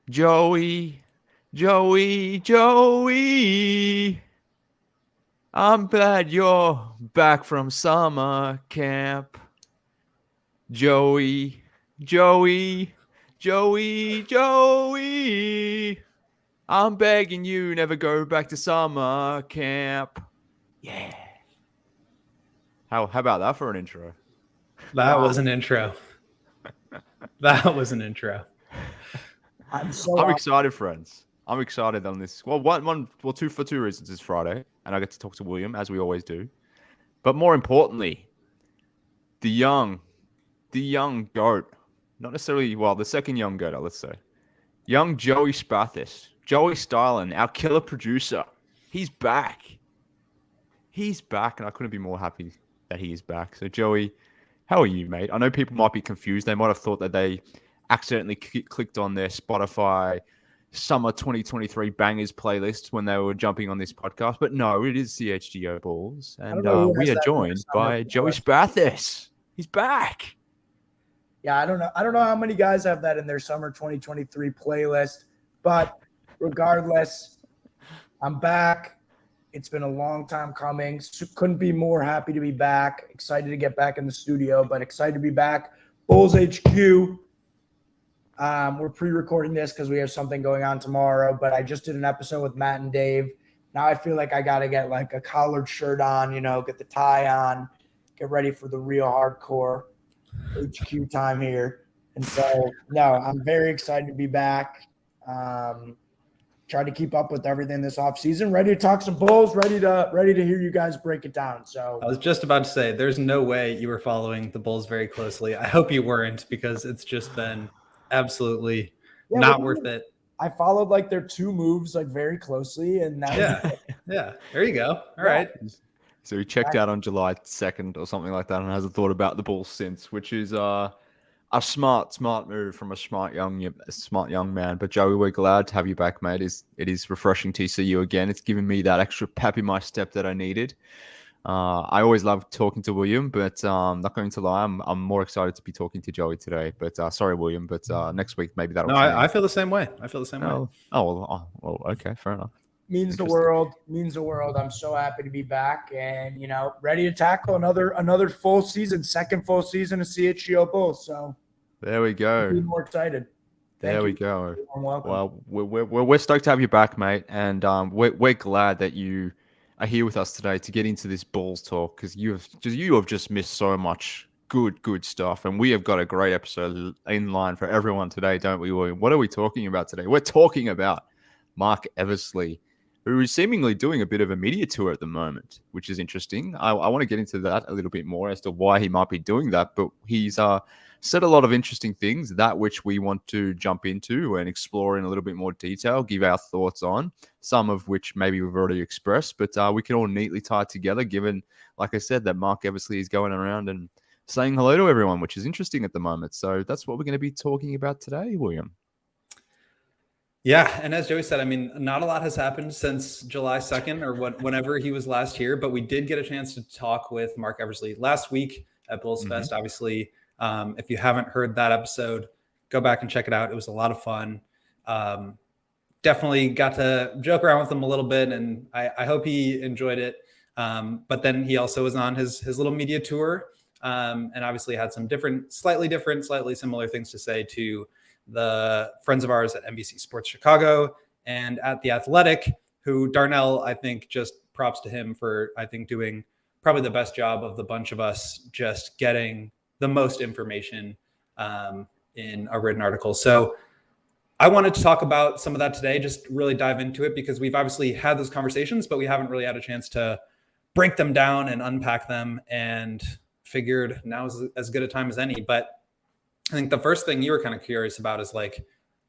Joey, Joey. I'm glad you're back from summer camp. Joey, Joey, Joey. I'm begging you, never go back to summer camp. Yeah. How about that for an intro? That was an intro. That was an intro. I'm excited, friends. I'm excited on this. Well, two for two reasons. It's Friday, and I get to talk to William as we always do. But more importantly, the young, the young goat, not necessarily the second young goat, let's say, young Joey Spathis, Joey Stylen, our killer producer. He's back. He's back, and I couldn't be more happy that he is back. So, Joey, how are you, mate? I know people might be confused. They might have thought that they accidentally clicked on their Spotify summer 2023 bangers playlist when they were jumping on this podcast. But no, it is CHGO Bulls. And we are joined by Joey Spathis. He's back. Yeah, I don't know how many guys have that in their summer 2023 playlist. But regardless, I'm back. It's been a long time coming. Couldn't be more happy to be back. Excited to get back in the studio, but excited to be back. Bulls HQ. We're pre-recording this because we have something going on tomorrow, but I just did an episode with Matt and Dave. Now I feel like I got to get like a collared shirt on, get the tie on, get ready for the real hardcore HQ time here. And so, no, I'm very excited to be back. Try to keep up with everything this offseason. Ready to talk some Bulls, ready to hear you guys break it down. So I was just about to say, there's no way you were following the Bulls very closely. I hope you weren't, because it's just been absolutely not worth it. I followed like their two moves like very closely, and that yeah. There you go. All right. So he checked out on July 2nd or something like that, and hasn't thought about the Bulls since, which is a smart move from a smart young man. But Joey, we're glad to have you back, mate. It is refreshing to see you again. It's given me that extra pep in my step that I needed. I always love talking to William, but not going to lie, I'm more excited to be talking to Joey today. But sorry, William, but next week maybe that'll change. I feel the same way. Well, okay, fair enough. Means the world. I'm so happy to be back and, ready to tackle another full season, second full season of CHGO Bulls. So there we go. Be more excited. There we go. Well, we're stoked to have you back, mate, and we're glad that you are here with us today to get into this Bulls talk, because you have just missed so much good stuff, and we have got a great episode in line for everyone today, don't we, William? What are we talking about today? We're talking about Marc Eversley, who is seemingly doing a bit of a media tour at the moment, which is interesting. I want to get into that a little bit more as to why he might be doing that, but he's said a lot of interesting things, that which we want to jump into and explore in a little bit more detail, give our thoughts on, some of which maybe we've already expressed, but we can all neatly tie together, given, like I said, that Marc Eversley is going around and saying hello to everyone, which is interesting at the moment. So that's what we're going to be talking about today, William. Yeah, and as Joey said, I mean, not a lot has happened since July 2nd or whenever he was last here, but we did get a chance to talk with Marc Eversley last week at Bulls Fest. Obviously, if you haven't heard that episode, go back and check it out. It was a lot of fun. Definitely got to joke around with him a little bit, and I hope he enjoyed it. But then he also was on his little media tour, and obviously had some slightly similar things to say to the friends of ours at NBC Sports Chicago and at The Athletic, who Darnell, I think, just props to him for, I think, doing probably the best job of the bunch of us, just getting the most information in a written article. So I wanted to talk about some of that today, just really dive into it, because we've obviously had those conversations, but we haven't really had a chance to break them down and unpack them, and figured now is as good a time as any. But I think the first thing you were kind of curious about is like,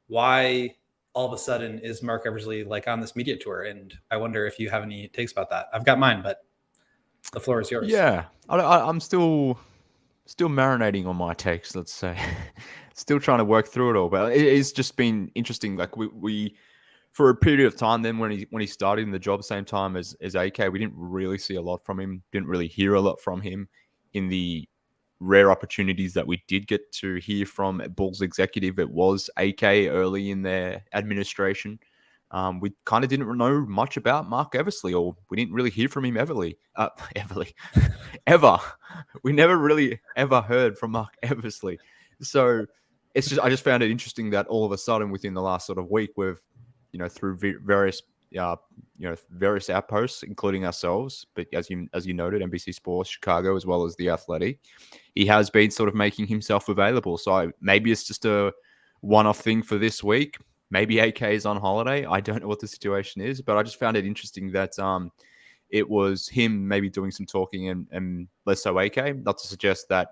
why all of a sudden is Marc Eversley like on this media tour? And I wonder if you have any takes about that. I've got mine, but the floor is yours. Yeah, I'm still marinating on my takes, let's say. Still trying to work through it all, but it's just been interesting. Like we for a period of time then when he started in the job, same time as AK, we didn't really see a lot from him, didn't really hear a lot from him in the rare opportunities that we did get to hear from a Bulls executive, it was AK early in their administration. We kind of didn't know much about Marc Eversley, or we didn't really hear from him ever. We never really ever heard from Marc Eversley. So I just found it interesting that all of a sudden within the last sort of week, we've, through various outposts, including ourselves, but as you noted, NBC Sports, Chicago, as well as the Athletic, he has been sort of making himself available. So maybe it's just a one-off thing for this week. Maybe AK is on holiday. I don't know what the situation is, but I just found it interesting that it was him maybe doing some talking and less so AK. Not to suggest that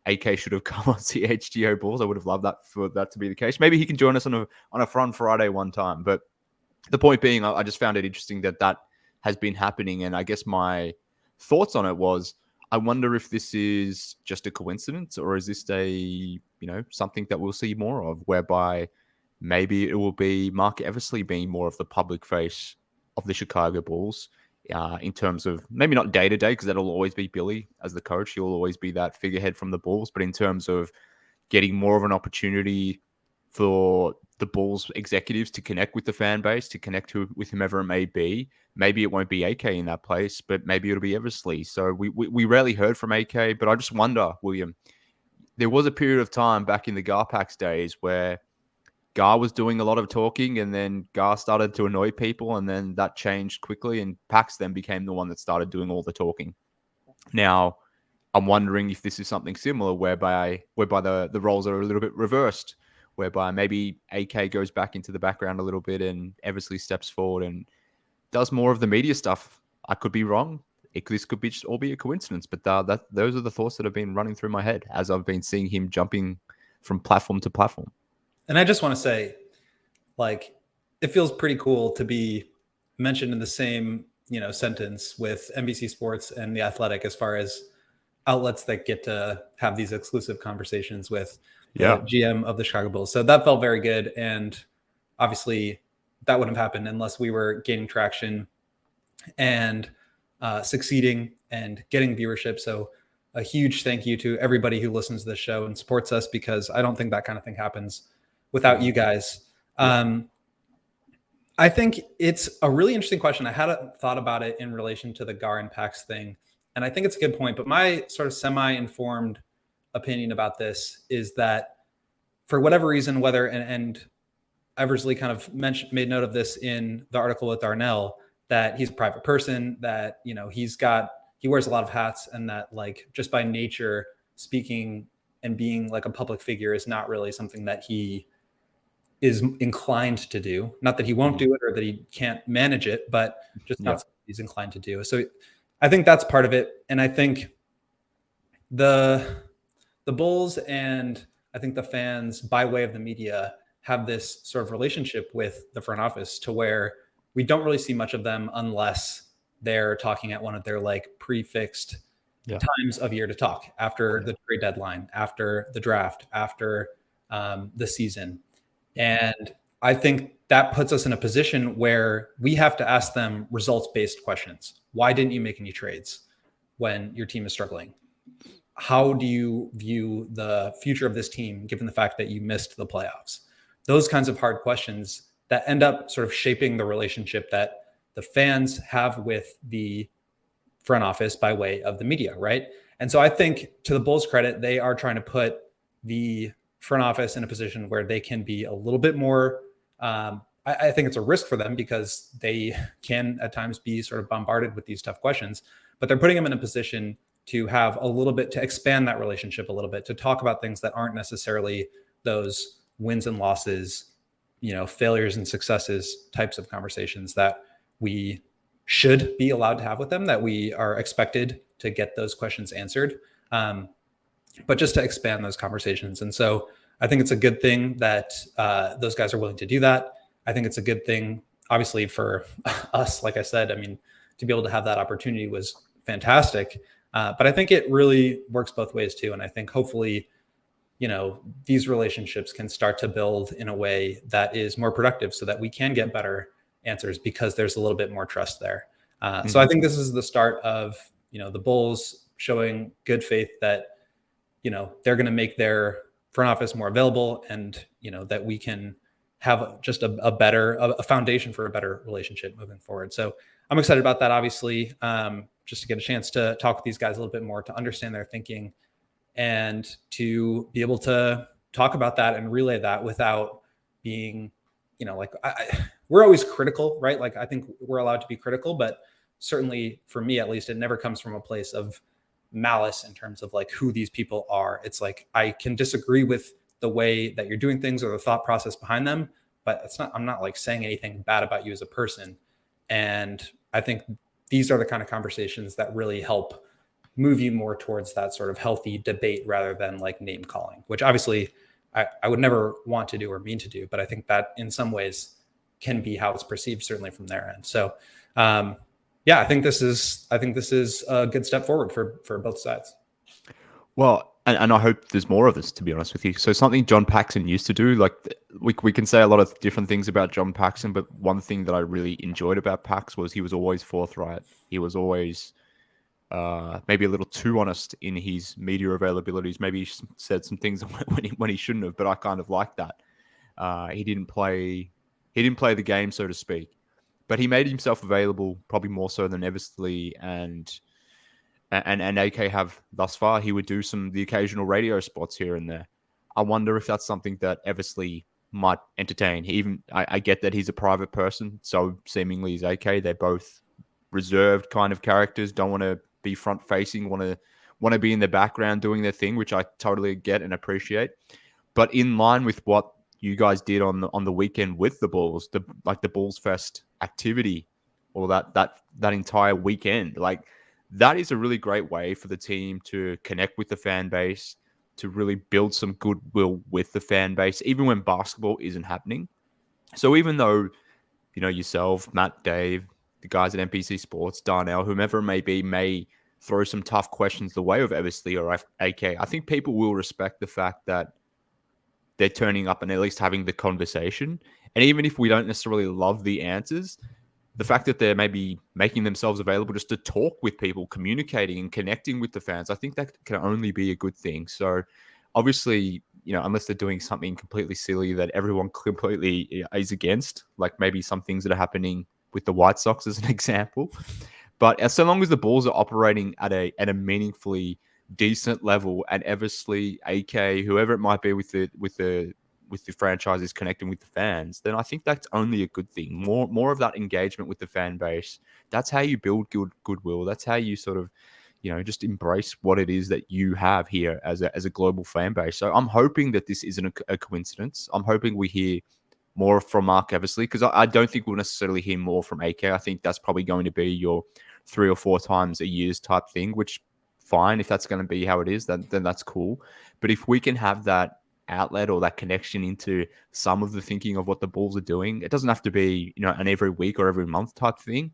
AK should have come on CHGO Bulls. I would have loved that for that to be the case. Maybe he can join us on a Fun Friday one time. But the point being, I just found it interesting that has been happening. And I guess my thoughts on it was, I wonder if this is just a coincidence, or is this something that we'll see more of, whereby maybe it will be Marc Eversley being more of the public face of the Chicago Bulls, in terms of maybe not day-to-day, because that'll always be Billy as the coach. He'll always be that figurehead from the Bulls. But in terms of getting more of an opportunity for the Bulls executives to connect with the fan base, to connect with whomever it may be, maybe it won't be AK in that place, but maybe it'll be Eversley. So we rarely heard from AK, but I just wonder, William, there was a period of time back in the Garpax days where Gar was doing a lot of talking, and then Gar started to annoy people, and then that changed quickly, and Pax then became the one that started doing all the talking. Now, I'm wondering if this is something similar, whereby the roles are a little bit reversed, whereby maybe AK goes back into the background a little bit and Eversley steps forward and does more of the media stuff. I could be wrong. This could be just all be a coincidence, but those are the thoughts that have been running through my head as I've been seeing him jumping from platform to platform. And I just want to say, it feels pretty cool to be mentioned in the same, sentence with NBC Sports and The Athletic, as far as outlets that get to have these exclusive conversations with the GM of the Chicago Bulls. So that felt very good. And obviously that wouldn't have happened unless we were gaining traction and succeeding and getting viewership. So a huge thank you to everybody who listens to this show and supports us, because I don't think that kind of thing happens without you guys. I think it's a really interesting question. I hadn't thought about it in relation to the Gar and Pax thing, and I think it's a good point. But my sort of semi-informed opinion about this is that, for whatever reason, and Eversley kind of made note of this in the article with Darnell, that he's a private person, that he wears a lot of hats, and that just by nature, speaking and being like a public figure is not really something that he is inclined to do. Not that he won't do it or that he can't manage it, but just not something he's inclined to do. So I think that's part of it. And I think the Bulls and I think the fans, by way of the media, have this sort of relationship with the front office to where we don't really see much of them unless they're talking at one of their prefixed times of year to talk, after the trade deadline, after the draft, after the season. And I think that puts us in a position where we have to ask them results-based questions. Why didn't you make any trades when your team is struggling? How do you view the future of this team, given the fact that you missed the playoffs? Those kinds of hard questions that end up sort of shaping the relationship that the fans have with the front office by way of the media, right? And so I think, to the Bulls' credit, they are trying to put the front office in a position where they can be a little bit more, I think it's a risk for them, because they can at times be sort of bombarded with these tough questions, but they're putting them in a position to have a little bit, to expand that relationship a little bit, to talk about things that aren't necessarily those wins and losses, failures and successes types of conversations that we should be allowed to have with them, that we are expected to get those questions answered. But just to expand those conversations. And so I think it's a good thing that those guys are willing to do that. I think it's a good thing, obviously, for us. Like I said, to be able to have that opportunity was fantastic. But I think it really works both ways too. And I think hopefully, these relationships can start to build in a way that is more productive, so that we can get better answers, because there's a little bit more trust there. So I think this is the start of, the Bulls showing good faith that they're going to make their front office more available, and, that we can have just a foundation for a better relationship moving forward. So I'm excited about that, obviously, just to get a chance to talk with these guys a little bit more, to understand their thinking, and to be able to talk about that and relay that without being, we're always critical, right? Like, I think we're allowed to be critical, but certainly for me, at least, it never comes from a place of malice in terms of like who these people are. It's like, I can disagree with the way that you're doing things or the thought process behind them, but I'm not like saying anything bad about you as a person. And I think these are the kind of conversations that really help move you more towards that sort of healthy debate rather than like name calling, which obviously I would never want to do or mean to do, but I think that in some ways can be how it's perceived, certainly from their end. So yeah, I think this is a good step forward for both sides. Well, and I hope there's more of this, to be honest with you. So something John Paxson used to do, like we can say a lot of different things about John Paxson, but one thing that I really enjoyed about Pax was he was always forthright. He was always maybe a little too honest in his media availabilities. Maybe he said some things when he shouldn't have, but I kind of like that. He didn't play the game, so to speak, but he made himself available probably more so than Eversley and AK have thus far. He would do the occasional radio spots here and there. I wonder if that's something that Eversley might entertain. I get that he's a private person, so seemingly is AK. They're both reserved kind of characters, don't want to be front facing, want to be in the background doing their thing, which I totally get and appreciate. But in line with what you guys did on the weekend with the Bulls, the Bulls Fest activity, or that entire weekend, like, that is a really great way for the team to connect with the fan base, to really build some goodwill with the fan base, even when basketball isn't happening. So even though, yourself, Matt, Dave, the guys at NPC Sports, Darnell, whomever it may be, may throw some tough questions the way of Eversley or AK, I think people will respect the fact that they're turning up and at least having the conversation. And even if we don't necessarily love the answers, the fact that they're maybe making themselves available just to talk with people, communicating and connecting with the fans, I think that can only be a good thing. So obviously, unless they're doing something completely silly that everyone completely is against, like maybe some things that are happening with the White Sox as an example. But so long as the Bulls are operating at a meaningfully decent level, and Eversley, AK, whoever it might be with the franchises connecting with the fans, then I think that's only a good thing. More of that engagement with the fan base. That's how you build goodwill. That's how you sort of, just embrace what it is that you have here as a global fan base. So I'm hoping that this isn't a coincidence. I'm hoping we hear more from Marc Eversley, because I don't think we'll necessarily hear more from AK. I think that's probably going to be your 3 or 4 times a year's type thing, which fine. If that's going to be how it is, then that's cool. But if we can have that outlet or that connection into some of the thinking of what the Bulls are doing, it doesn't have to be, an every week or every month type thing.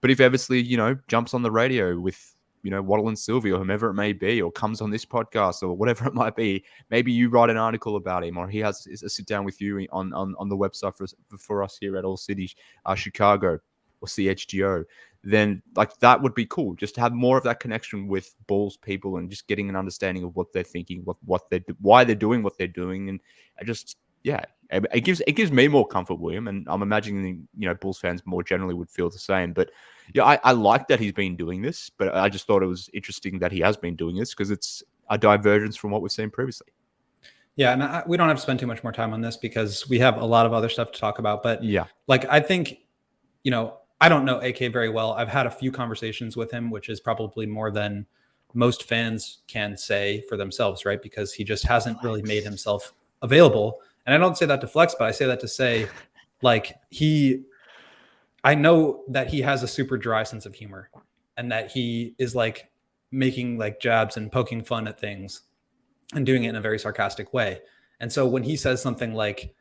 But if Eversley, jumps on the radio with, Waddle and Sylvie or whomever it may be, or comes on this podcast or whatever it might be, maybe you write an article about him, or he has a sit down with you on the website for us here at ALLCITY, Chicago, or CHGO, then like that would be cool. Just to have more of that connection with Bulls people and just getting an understanding of what they're thinking, why they're doing what they're doing, and it gives me more comfort, William, and I'm imagining Bulls fans more generally would feel the same. But yeah, I like that he's been doing this, but I just thought it was interesting that he has been doing this because it's a divergence from what we've seen previously. Yeah, and we don't have to spend too much more time on this because we have a lot of other stuff to talk about. But yeah, I think, I don't know AK very well. I've had a few conversations with him, which is probably more than most fans can say for themselves, right? Because he just hasn't really made himself available. And I don't say that to flex, but I say that to say, I know that he has a super dry sense of humor and that he is making jabs and poking fun at things and doing it in a very sarcastic way. And so when he says something like,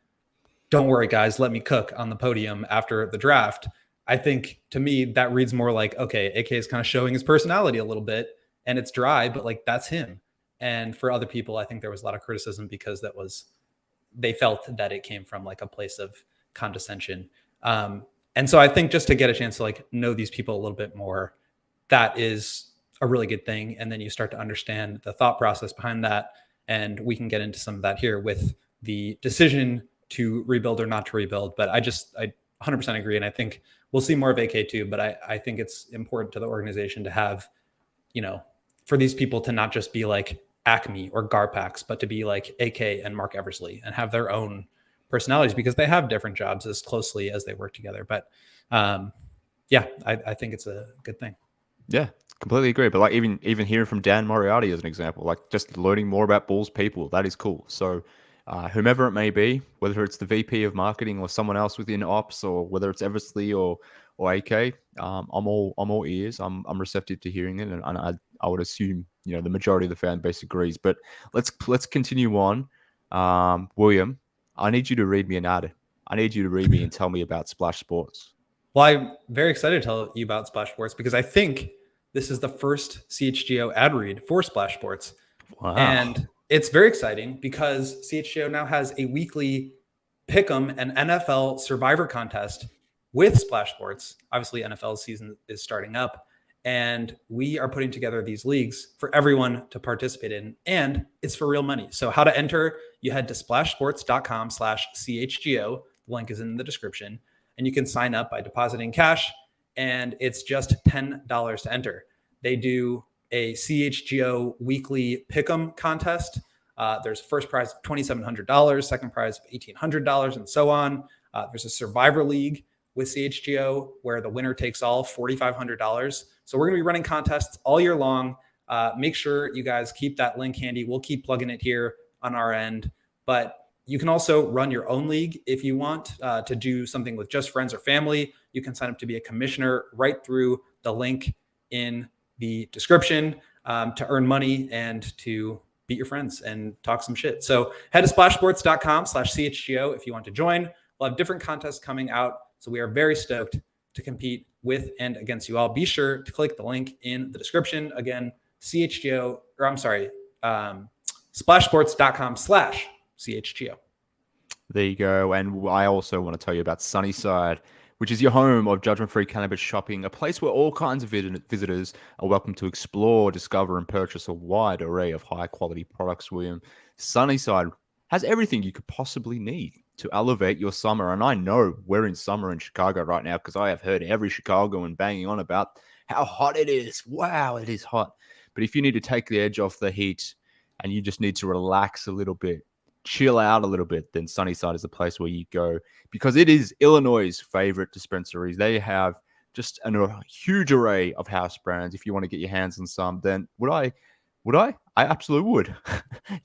"Don't worry, guys, let me cook" on the podium after the draft, I think to me that reads more like, okay, AK is kind of showing his personality a little bit, and it's dry, but that's him. And for other people, I think there was a lot of criticism because they felt that it came from a place of condescension. And so I think just to get a chance to know these people a little bit more, that is a really good thing. And then you start to understand the thought process behind that. And we can get into some of that here with the decision to rebuild or not to rebuild. But I 100% agree. And I think we'll see more of AK too, but I think it's important to the organization to have, for these people to not just be like Acme or Garpax, but to be like AK and Marc Eversley and have their own personalities because they have different jobs as closely as they work together. But I think it's a good thing. Yeah, completely agree. But like even hearing from Dan Moriarty as an example, like just learning more about Bulls people, that is cool. So whomever it may be, whether it's the VP of marketing or someone else within ops, or whether it's Eversley or AK, I'm all ears. I'm receptive to hearing it, and I would assume the majority of the fan base agrees. But let's continue on. William, I need you to read me an ad. I need you to read me and tell me about Splash Sports. Well, I'm very excited to tell you about Splash Sports because I think this is the first CHGO ad read for Splash Sports. Wow. And it's very exciting because CHGO now has a weekly Pick'em and NFL Survivor contest with Splash Sports. Obviously, NFL season is starting up, and we are putting together these leagues for everyone to participate in, and it's for real money. So how to enter, you head to splashsports.com/CHGO. The link is in the description. And you can sign up by depositing cash, and it's just $10 to enter. They do a CHGO weekly Pick'em contest. There's first prize of $2,700, second prize of $1,800, and so on. There's a Survivor League with CHGO where the winner takes all, $4,500. So we're going to be running contests all year long. Make sure you guys keep that link handy. We'll keep plugging it here on our end, but you can also run your own league if you want to do something with just friends or family. You can sign up to be a commissioner right through the link in the description to earn money and to beat your friends and talk some shit. So head to splashsports.com/CHGO if you want to join. We'll have different contests coming out. So we are very stoked to compete with and against you all. Be sure to click the link in the description. Again, splashsports.com/CHGO. There you go. And I also want to tell you about Sunnyside, which is your home of judgment-free cannabis shopping, a place where all kinds of visitors are welcome to explore, discover, and purchase a wide array of high-quality products, William. Sunnyside has everything you could possibly need to elevate your summer. And I know we're in summer in Chicago right now because I have heard every Chicagoan banging on about how hot it is. Wow, it is hot. But if you need to take the edge off the heat and you just need to relax a little bit, chill out a little bit, then Sunnyside is the place where you go, because it is Illinois' favorite dispensaries. They have just a huge array of house brands. If you want to get your hands on some, then would I? I absolutely would.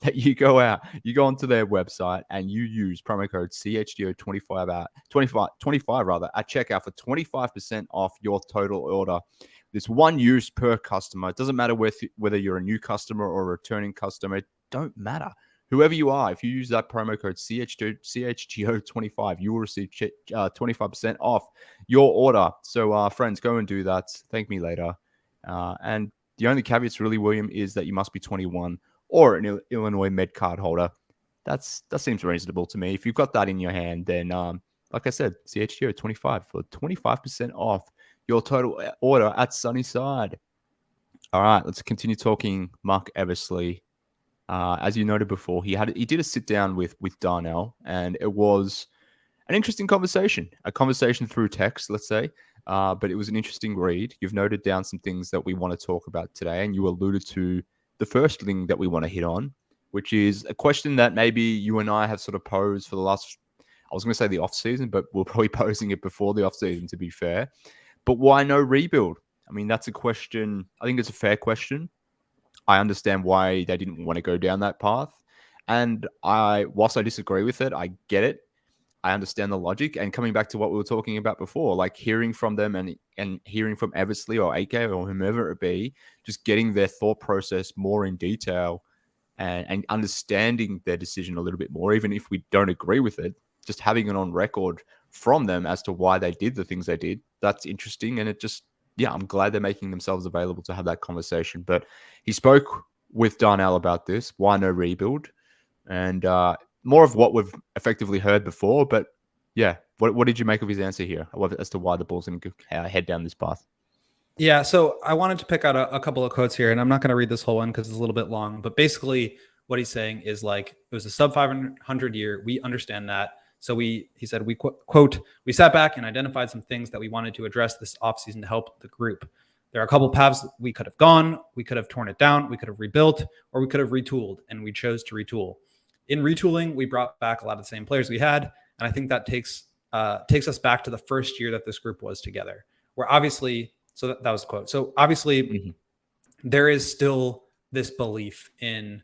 That you go onto their website and you use promo code CHGO25 at 25 rather at checkout for 25% off your total order. There's one use per customer. It doesn't matter whether you're a new customer or a returning customer. It don't matter. Whoever you are, if you use that promo code CHGO25, you will receive 25% off your order. So, friends, go and do that. Thank me later. And the only caveats, really, William, is that you must be 21 or an Illinois Med card holder. That seems reasonable to me. If you've got that in your hand, then, like I said, CHGO25 for 25% off your total order at Sunnyside. All right, let's continue talking Marc Eversley. As you noted before, he did a sit down with Darnell, and it was an interesting conversation, a conversation through text, let's say, but it was an interesting read. You've noted down some things that we want to talk about today, and you alluded to the first thing that we want to hit on, which is a question that maybe you and I have sort of posed for the last, I was going to say the off season, but we're probably posing it before the off season, to be fair. But why no rebuild? I mean, that's a question. I think it's a fair question. I understand why they didn't want to go down that path. And whilst I disagree with it, I get it. I understand the logic. And coming back to what we were talking about before, like hearing from them and hearing from Eversley or AK or whomever it be, just getting their thought process more in detail and understanding their decision a little bit more, even if we don't agree with it, just having it on record from them as to why they did the things they did. That's interesting. And I'm glad they're making themselves available to have that conversation. But he spoke with Darnell about this, why no rebuild, and more of what we've effectively heard before. But yeah, what did you make of his answer here as to why the Bulls didn't head down this path? Yeah, so I wanted to pick out a couple of quotes here, and I'm not going to read this whole one because it's a little bit long. But basically, what he's saying is like it was a sub 500 year. We understand that. So he said, we quote, we sat back and identified some things that we wanted to address this offseason to help the group. There are a couple paths we could have gone. We could have torn it down. We could have rebuilt, or we could have retooled, and we chose to retool. In retooling, we brought back a lot of the same players we had, and I think that takes us back to the first year that this group was together, where obviously. So that was the quote. So obviously, there is still this belief in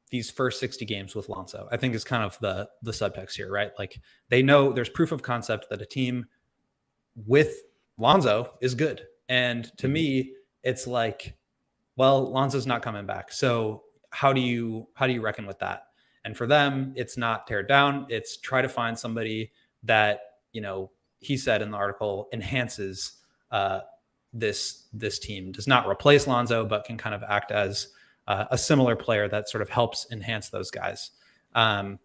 these first 60 games with Lonzo. I think is kind of the subtext here, right? Like they know there's proof of concept that a team with Lonzo is good. And to me, it's like, well, Lonzo's not coming back. So how do you reckon with that? And for them, it's not tear down. It's try to find somebody that, he said in the article enhances this team, does not replace Lonzo, but can kind of act as a similar player that sort of helps enhance those guys. And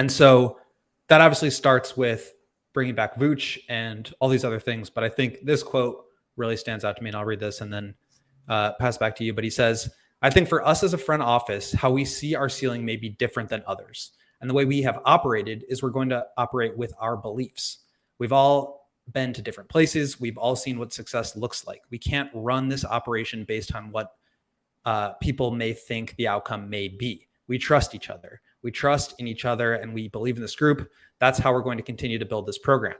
so that obviously starts with bringing back Vooch and all these other things. But I think this quote really stands out to me, and I'll read this and then pass back to you. But he says, I think for us as a front office, how we see our ceiling may be different than others. And the way we have operated is we're going to operate with our beliefs. We've all been to different places. We've all seen what success looks like. We can't run this operation based on what people may think the outcome may be. We trust each other. We trust in each other, and we believe in this group. That's how we're going to continue to build this program.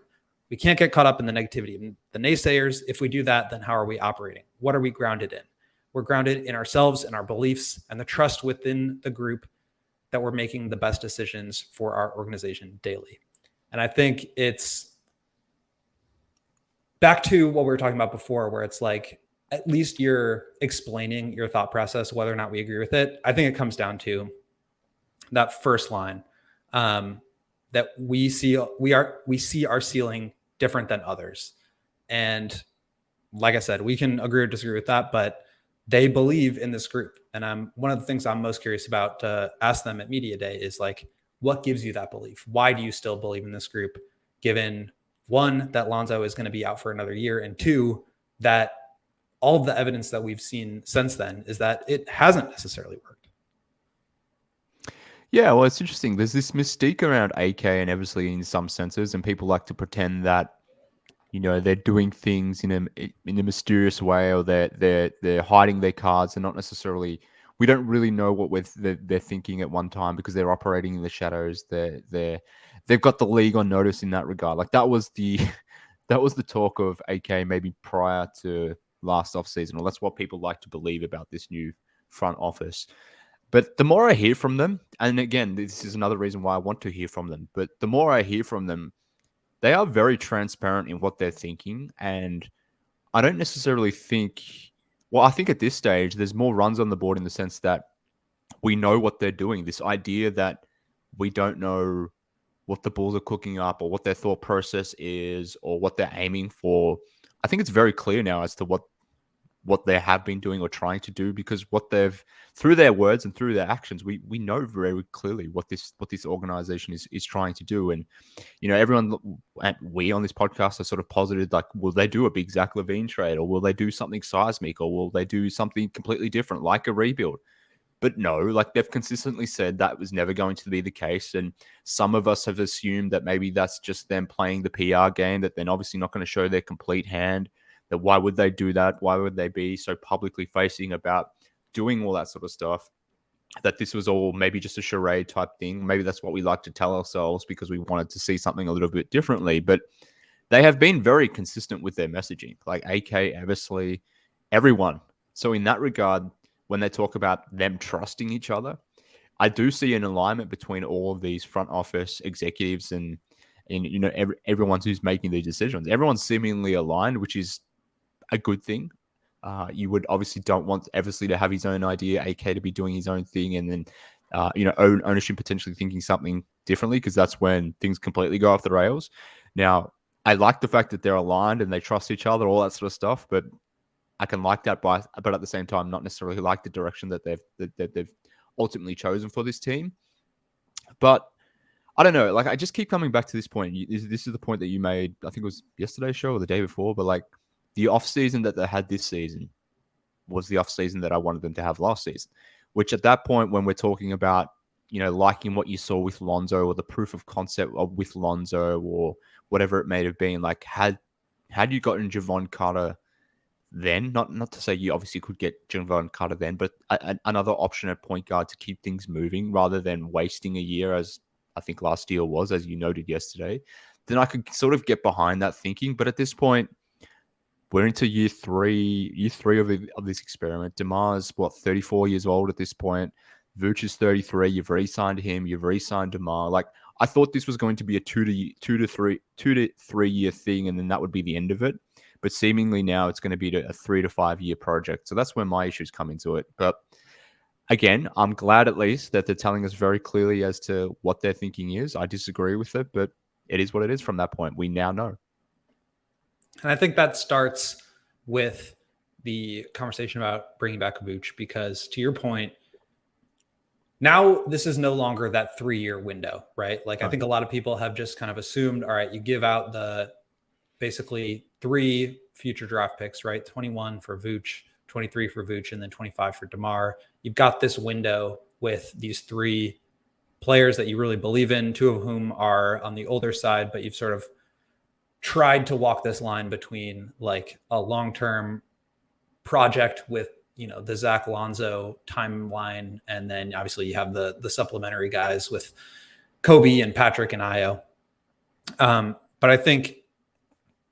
We can't get caught up in the negativity and the naysayers. If we do that, then how are we operating? What are we grounded in? We're grounded in ourselves and our beliefs and the trust within the group that we're making the best decisions for our organization daily. And I think it's back to what we were talking about before, where it's like, at least you're explaining your thought process, whether or not we agree with it. I think it comes down to that first line, that we see our ceiling different than others. And like I said, we can agree or disagree with that, but they believe in this group. And one of the things I'm most curious about to ask them at Media Day is like, what gives you that belief? Why do you still believe in this group, given one, that Lonzo is going to be out for another year, and two, that all of the evidence that we've seen since then is that it hasn't necessarily worked. Yeah, well, it's interesting. There's this mystique around AK and Eversley in some senses, and people like to pretend that, they're doing things in a mysterious way, or they're hiding their cards, and not necessarily. We don't really know what they're thinking at one time because they're operating in the shadows. They've got the league on notice in that regard. Like that was the talk of AK maybe prior to last offseason, or that's what people like to believe about this new front office. But the more I hear from them, and again, this is another reason why I want to hear from them, but the more I hear from them, they are very transparent in what they're thinking. And I don't necessarily think, I think at this stage, there's more runs on the board in the sense that we know what they're doing. This idea that we don't know what the Bulls are cooking up or what their thought process is or what they're aiming for. I think it's very clear now as to what they have been doing or trying to do, because through their words and through their actions, we know very clearly what this organization is trying to do. And, everyone, we on this podcast are sort of posited, like, will they do a big Zach LaVine trade, or will they do something seismic, or will they do something completely different, like a rebuild? But no, like they've consistently said that was never going to be the case. And some of us have assumed that maybe that's just them playing the PR game, that they're obviously not going to show their complete hand. That why would they do that? Why would they be so publicly facing about doing all that sort of stuff? That this was all maybe just a charade type thing. Maybe that's what we like to tell ourselves because we wanted to see something a little bit differently. But they have been very consistent with their messaging, like AK, Eversley, everyone. So in that regard, when they talk about them trusting each other, I do see an alignment between all of these front office executives and everyone who's making these decisions. Everyone's seemingly aligned, which is a good thing. You would obviously don't want Eversley to have his own idea, AK to be doing his own thing, and then ownership potentially thinking something differently, because that's when things completely go off the rails. Now, I like the fact that they're aligned and they trust each other, all that sort of stuff, but I can like that, but at the same time, not necessarily like the direction that they've ultimately chosen for this team. But I don't know. Like, I just keep coming back to this point. This is the point that you made, I think it was yesterday's show or the day before, but like, the offseason that they had this season was the offseason that I wanted them to have last season, which at that point, when we're talking about, liking what you saw with Lonzo or the proof of concept with Lonzo or whatever it may have been, like had you gotten Javon Carter then, not to say you obviously could get Javon Carter then, but another option at point guard to keep things moving rather than wasting a year, as I think last year was, as you noted yesterday, then I could sort of get behind that thinking. But at this point, we're into year three of this experiment. DeMar's 34 years old at this point. Vooch is 33. You've re-signed him. You've re-signed DeMar. Like, I thought this was going to be a two to three year thing, and then that would be the end of it. But seemingly now it's going to be a 3 to 5 year project. So that's where my issues come into it. But again, I'm glad at least that they're telling us very clearly as to what their thinking is. I disagree with it, but it is what it is from that point. We now know. And I think that starts with the conversation about bringing back Vooch, because to your point, now this is no longer that 3-year window, right? Like, I think a lot of people have just kind of assumed, all right, you give out the basically 3 future draft picks, right? 21 for Vooch, 23 for Vooch, and then 25 for DeMar. You've got this window with these 3 players that you really believe in, 2 of whom are on the older side, but you've sort of tried to walk this line between like a long-term project with, the Zach Lonzo timeline. And then obviously you have the supplementary guys with Kobe and Patrick and Io. But I think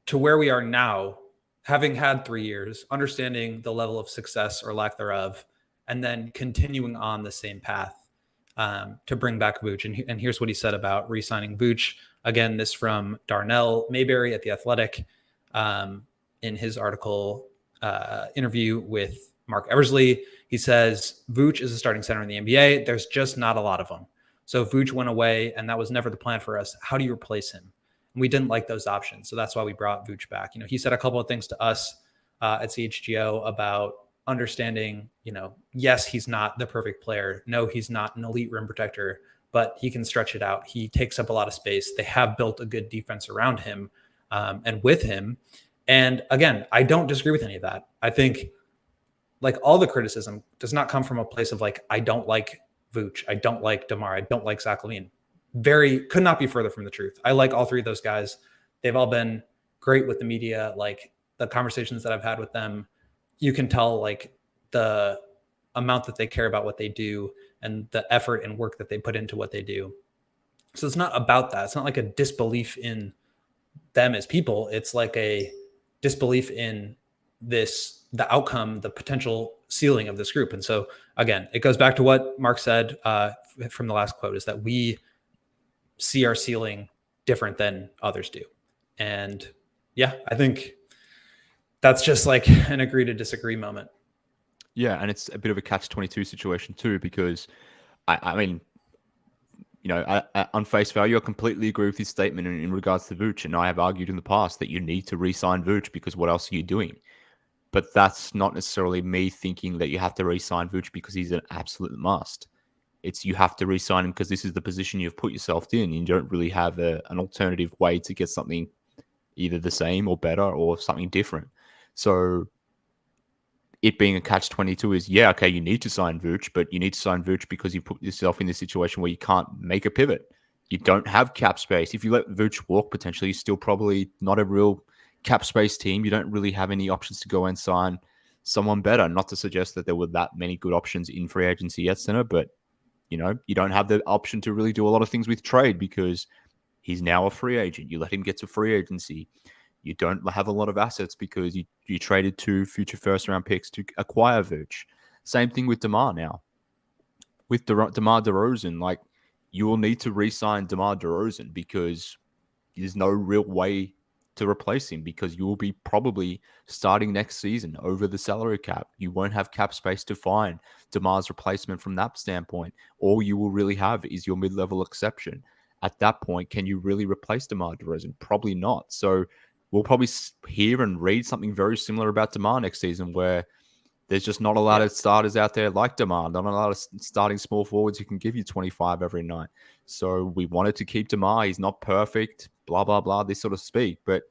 to where we are now, having had 3 years, understanding the level of success or lack thereof, and then continuing on the same path to bring back Vooch. And here's what he said about re-signing Vooch. Again, this from Darnell Mayberry at The Athletic in his article interview with Marc Eversley. He says, Vooch is a starting center in the NBA. There's just not a lot of them. So Vooch went away, and that was never the plan for us. How do you replace him? And we didn't like those options. So that's why we brought Vooch back. He said a couple of things to us at CHGO about understanding, yes, he's not the perfect player. No, he's not an elite rim protector, but he can stretch it out. He takes up a lot of space. They have built a good defense around him and with him. And again, I don't disagree with any of that. I think like all the criticism does not come from a place of like, I don't like Vooch, I don't like DeMar, I don't like Zach LaVine. Could not be further from the truth. I like all 3 of those guys. They've all been great with the media. Like the conversations that I've had with them, you can tell like the amount that they care about what they do and the effort and work that they put into what they do. So it's not about that. It's not like a disbelief in them as people. It's like a disbelief in the outcome, the potential ceiling of this group. And so again, it goes back to what Marc said from the last quote, is that we see our ceiling different than others do. And yeah, I think that's just like an agree to disagree moment. Yeah, and it's a bit of a catch-22 situation too, because I mean, on face value, I completely agree with his statement in regards to Vooch, and I have argued in the past that you need to re-sign Vooch because what else are you doing? But that's not necessarily me thinking that you have to re-sign Vooch because he's an absolute must. It's you have to re-sign him because this is the position you've put yourself in. You don't really have an alternative way to get something either the same or better or something different. So it being a catch-22 is, yeah, okay, you need to sign Vooch, but you need to sign Vooch because you put yourself in this situation where you can't make a pivot. You don't have cap space. If you let Vooch walk, potentially, you're still probably not a real cap space team. You don't really have any options to go and sign someone better. Not to suggest that there were that many good options in free agency at center, but you don't have the option to really do a lot of things with trade because he's now a free agent. You let him get to free agency. You don't have a lot of assets because you traded 2 future first-round picks to acquire Vooch. Same thing with DeMar now. With DeMar DeRozan, like, you will need to re-sign DeMar DeRozan because there's no real way to replace him because you will be probably starting next season over the salary cap. You won't have cap space to find DeMar's replacement from that standpoint. All you will really have is your mid-level exception. At that point, can you really replace DeMar DeRozan? Probably not. So we'll probably hear and read something very similar about DeMar next season where there's just not a lot of starters out there like DeMar, not a lot of starting small forwards who can give you 25 every night. So we wanted to keep DeMar. He's not perfect, blah, blah, blah, this sort of speak. But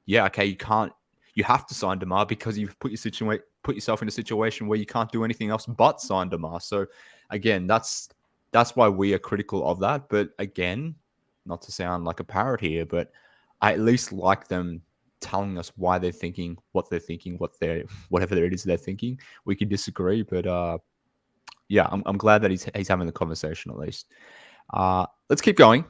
yeah, okay, you can't you have to sign DeMar because you've put yourself in a situation where you can't do anything else but sign DeMar. So again, that's why we are critical of that. But again, not to sound like a parrot here, but I at least like them telling us why they're thinking, whatever it is they're thinking. We can disagree, but yeah, I'm glad that he's having the conversation at least. Let's keep going.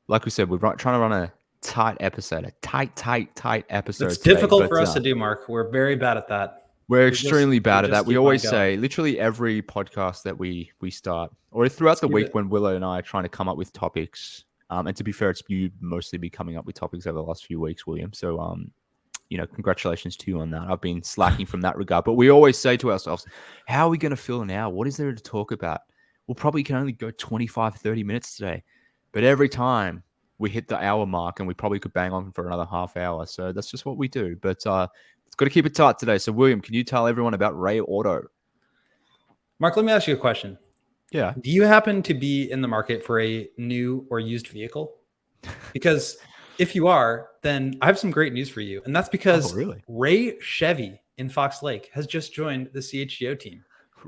Like we said, we're trying to run a tight episode, a tight episode. It's today, difficult for us to do, Mark. We're very bad at that. We're extremely bad at that. We always going. say, literally every podcast that we start, or throughout the week when Willow and I are trying to come up with topics. And to be fair, it's you mostly be coming up with topics over the last few weeks, William. So, congratulations to you on that. I've been slacking from that regard. But we always say to ourselves, how are we going to fill an hour? What is there to talk about? We'll probably can only go 25, 30 minutes today. But every time we hit the hour mark, and we probably could bang on for another half hour. So that's just what we do. But it's got to keep it tight today. So, William, can you tell everyone about Ray Auto? Mark, let me ask you a question. Yeah. Do you happen to be in the market for a new or used vehicle? Because if you are, then I have some great news for you. And that's because Ray Chevy in Fox Lake has just joined the CHGO team.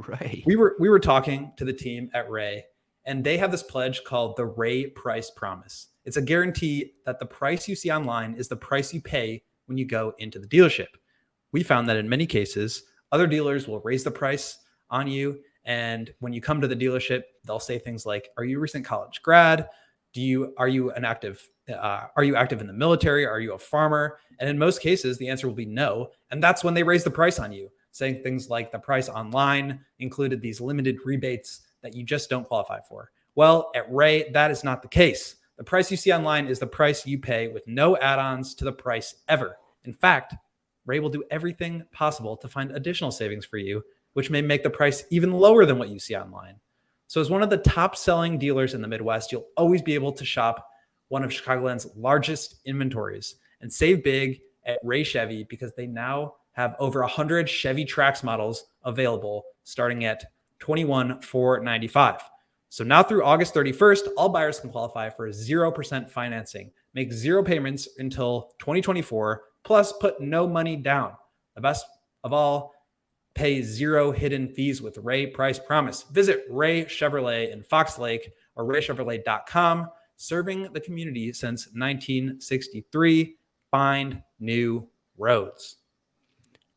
Right. We were talking to the team at Ray, and they have this pledge called the Ray Price Promise. It's a guarantee that the price you see online is the price you pay when you go into the dealership. We found that in many cases, other dealers will raise the price on you. And when you come to the dealership, they'll say things like, are you a recent college grad? Are you active in the military? Are you a farmer? And in most cases, the answer will be no. And that's when they raise the price on you, saying things like the price online included these limited rebates that you just don't qualify for. Well, at Ray, that is not the case. The price you see online is the price you pay with no add-ons to the price ever. In fact, Ray will do everything possible to find additional savings for you, which may make the price even lower than what you see online. So as one of the top selling dealers in the Midwest, you'll always be able to shop one of Chicagoland's largest inventories and save big at Ray Chevy because they now have over 100 Chevy Trax models available starting at $21,495. So now through August 31st, all buyers can qualify for 0% financing, make zero payments until 2024, plus put no money down. The best of all, pay zero hidden fees with Ray Price Promise. Visit Ray Chevrolet in Fox Lake or raychevrolet.com, serving the community since 1963. Find new roads.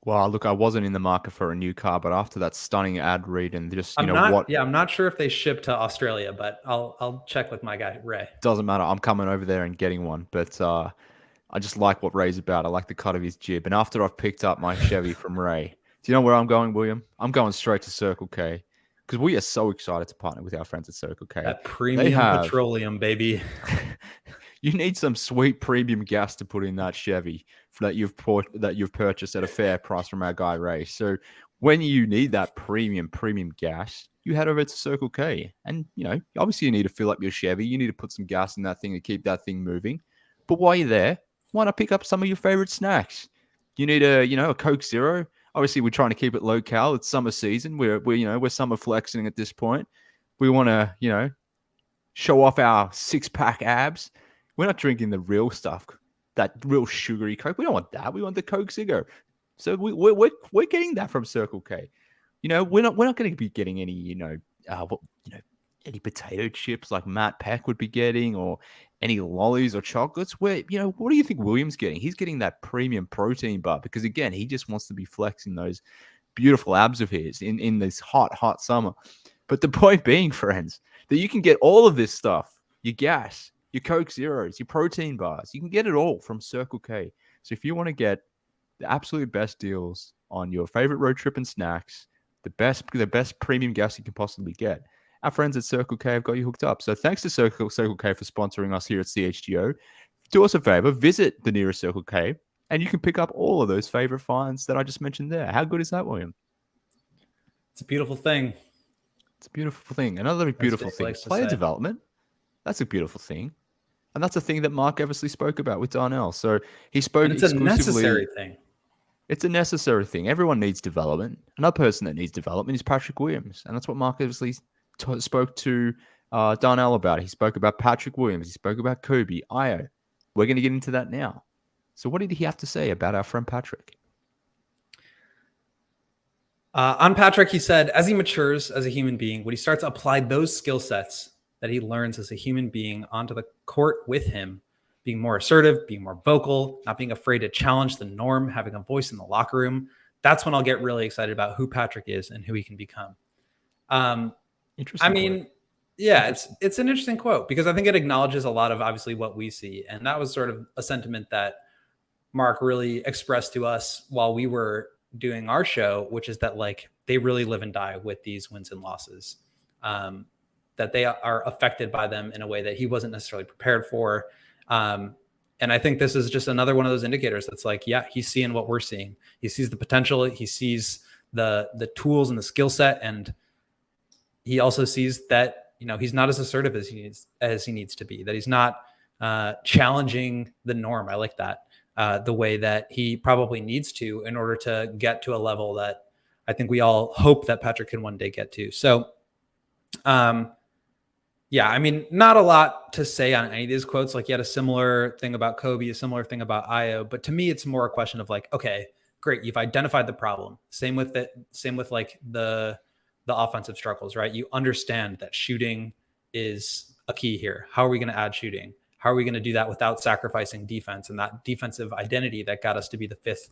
Well, look, I wasn't in the market for a new car, but after that stunning ad read and just, I'm not sure if they ship to Australia, but I'll check with my guy, Ray. Doesn't matter. I'm coming over there and getting one, but I just like what Ray's about. I like the cut of his jib. And after I've picked up my Chevy from Ray, do you know where I'm going, William? I'm going straight to Circle K because we are so excited to partner with our friends at Circle K. That premium petroleum, baby. You need some sweet premium gas to put in that Chevy that you've purchased at a fair price from our guy Ray. So when you need that premium gas, you head over to Circle K. And obviously you need to fill up your Chevy. You need to put some gas in that thing to keep that thing moving. But while you're there, why not pick up some of your favorite snacks? You need a Coke Zero. Obviously, we're trying to keep it low-cal. It's summer season. We're summer flexing at this point. We want to, show off our six-pack abs. We're not drinking the real stuff, that real sugary Coke. We don't want that. We want the Coke Zero. So we're getting that from Circle K. We're not going to be getting any any potato chips like Matt Peck would be getting, or any lollies or chocolates. What do you think William's getting? He's getting that premium protein bar because, again, he just wants to be flexing those beautiful abs of his in this hot summer. But the point being, friends, that you can get all of this stuff, your gas, your Coke Zeros, your protein bars, you can get it all from Circle K. So if you want to get the absolute best deals on your favorite road trip and snacks, the best premium gas you can possibly get, our friends at Circle K have got you hooked up. So thanks to Circle K for sponsoring us here at CHGO. Do us a favor, visit the nearest Circle K, and you can pick up all of those favorite finds that I just mentioned there. How good is that, William? It's a beautiful thing. It's a beautiful thing. Another beautiful thing. Player development. That's a beautiful thing. And that's a thing that Marc Eversley spoke about with Darnell. So he spoke exclusively. It's a necessary thing. It's a necessary thing. Everyone needs development. Another person that needs development is Patrick Williams. And that's what Marc Eversley spoke to Darnell about. He spoke about Patrick Williams. He spoke about Kobe, Io. We're going to get into that now. So what did he have to say about our friend Patrick? On Patrick, he said, as he matures as a human being, when he starts to apply those skill sets that he learns as a human being onto the court with him, being more assertive, being more vocal, not being afraid to challenge the norm, having a voice in the locker room, that's when I'll get really excited about who Patrick is and who he can become. Interesting. I mean, yeah, it's an interesting quote because I think it acknowledges a lot of obviously what we see. And that was sort of a sentiment that Marc really expressed to us while we were doing our show, which is that like they really live and die with these wins and losses, that they are affected by them in a way that he wasn't necessarily prepared for. And I think this is just another one of those indicators that's like, yeah, he's seeing what we're seeing. He sees the potential. He sees the tools and the skill set. And he also sees that, you know, he's not as assertive as he needs to be, that he's not challenging the norm. I like that. The way that he probably needs to in order to get to a level that I think we all hope that Patrick can one day get to. So, yeah, I mean, not a lot to say on any of these quotes. Like, you had a similar thing about Kobe, a similar thing about Io, but to me, it's more a question of like, okay, great, you've identified the problem. Same with like the offensive struggles, right? You understand that shooting is a key here. How are we going to add shooting? How are we going to do that without sacrificing defense and that defensive identity that got us to be the fifth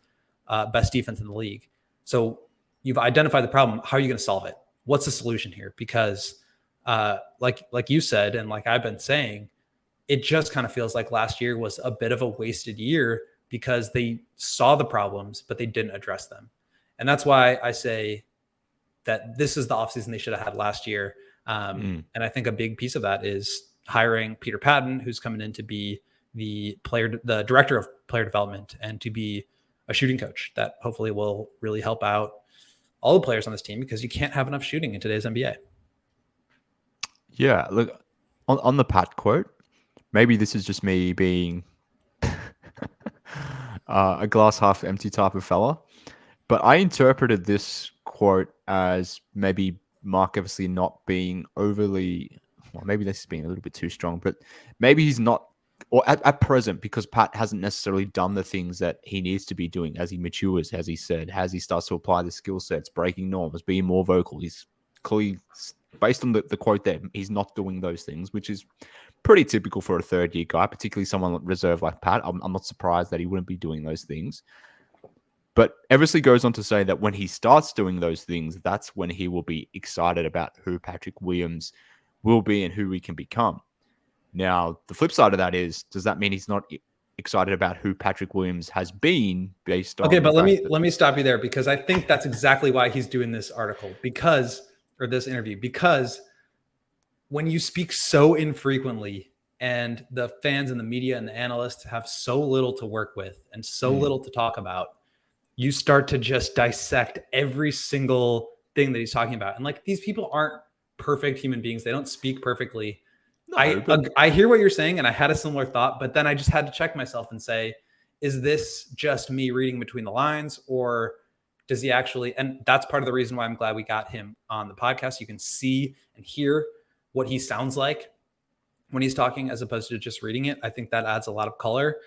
best defense in the league? So you've identified the problem. How are you going to solve it? What's the solution here? Because like you said, and like I've been saying, it just kind of feels like last year was a bit of a wasted year because they saw the problems, but they didn't address them. And that's why I say that this is the offseason they should have had last year. And I think a big piece of that is hiring Peter Patton, who's coming in to be the director of player development and to be a shooting coach that hopefully will really help out all the players on this team because you can't have enough shooting in today's NBA. Yeah, look, on the Pat quote, maybe this is just me being a glass half empty type of fella, but I interpreted this quote as maybe Marc Eversley not being overly, well, maybe this is being a little bit too strong, but maybe he's not, or at present, because Pat hasn't necessarily done the things that he needs to be doing as he matures, as he said, as he starts to apply the skill sets, breaking norms, being more vocal. He's clearly, based on the quote there, he's not doing those things, which is pretty typical for a third-year guy, particularly someone reserved like Pat. I'm not surprised that he wouldn't be doing those things. But Eversley goes on to say that when he starts doing those things, that's when he will be excited about who Patrick Williams will be and who he can become. Now, the flip side of that is, does that mean he's not excited about who Patrick Williams has been based on? Okay, but let me stop you there because I think that's exactly why he's doing this article or this interview, because when you speak so infrequently and the fans and the media and the analysts have so little to work with and so little to talk about, you start to just dissect every single thing that he's talking about. And like, these people aren't perfect human beings. They don't speak perfectly. No, I hear what you're saying, and I had a similar thought, but then I just had to check myself and say, is this just me reading between the lines, or does he actually? And that's part of the reason why I'm glad we got him on the podcast. You can see and hear what he sounds like when he's talking, as opposed to just reading it. I think that adds a lot of color.